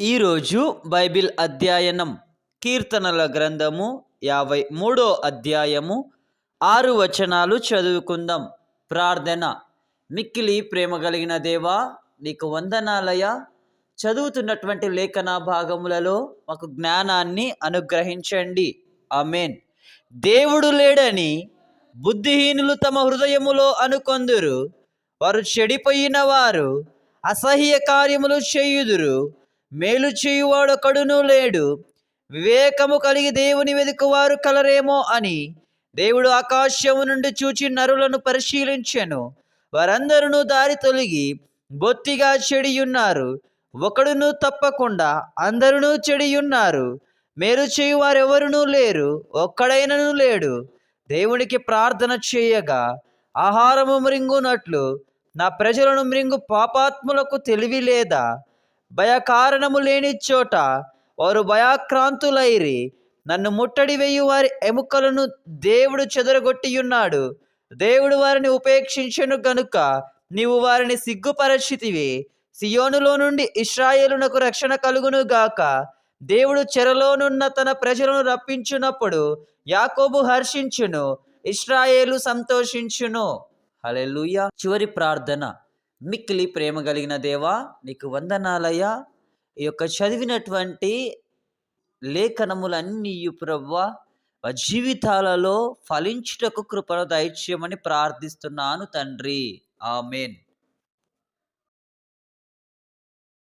ఈరోజు బైబిల్ అధ్యయనం కీర్తనల గ్రంథము 53 అధ్యాయము 6 వచనాలు చదువుకుందాం. ప్రార్థన. మిక్కిలి ప్రేమ కలిగిన దేవా, నీకు వందనాలయ. చదువుతున్నటువంటి లేఖన భాగములలో మాకు జ్ఞానాన్ని అనుగ్రహించండి. ఆమేన్. దేవుడు లేడని బుద్ధిహీనులు తమ హృదయములో అనుకొందురు. వారు చెడిపోయిన వారు అసహ్య కార్యములు చేయుదురు. మేలు చేయువాడొకడునూ లేడు. వివేకము కలిగి దేవుని వెదుకువారు కలరేమో అని దేవుడు ఆకాశము నుండి చూచి నరులను పరిశీలించెను. వారందరూ దారి తొలగి బొత్తిగా చెడియున్నారు. ఒకడును తప్పకుండా అందరూ చెడియున్నారు. మేలు చేయువారెవరునూ లేరు, ఒక్కడైనను లేడు. దేవునికి ప్రార్థన చేయగా ఆహారము మృంగునట్లు నా ప్రజలను మృంగు పాపాత్ములకు తెలివి లేదా? భయకారణము లేని చోట వారు భయాక్రాంతులైరి. నన్ను ముట్టడి వేయు వారి ఎముకలను దేవుడు చెదరగొట్టియున్నాడు. దేవుడు వారిని ఉపేక్షించెను గనుక నీవు వారిని సిగ్గుపరచితివి. సియోనులో నుండి ఇశ్రాయేలునకు రక్షణ కలుగును గాక. దేవుడు చెరలోనున్న తన ప్రజలను రప్పించునప్పుడు యాకోబు హర్షించును, ఇశ్రాయేలు సంతోషించును. హల్లెలూయా. చివరి ప్రార్థన. మిక్కిలి ప్రేమ కలిగిన దేవా, నీకు వందనాలయ్యా. ఈ యొక్క చదివినటువంటి లేఖనములన్నీ ప్రభువా జీవితాలలో ఫలించుటకు కృపను దయచేయమని ప్రార్థిస్తున్నాను తండ్రి. ఆమేన్.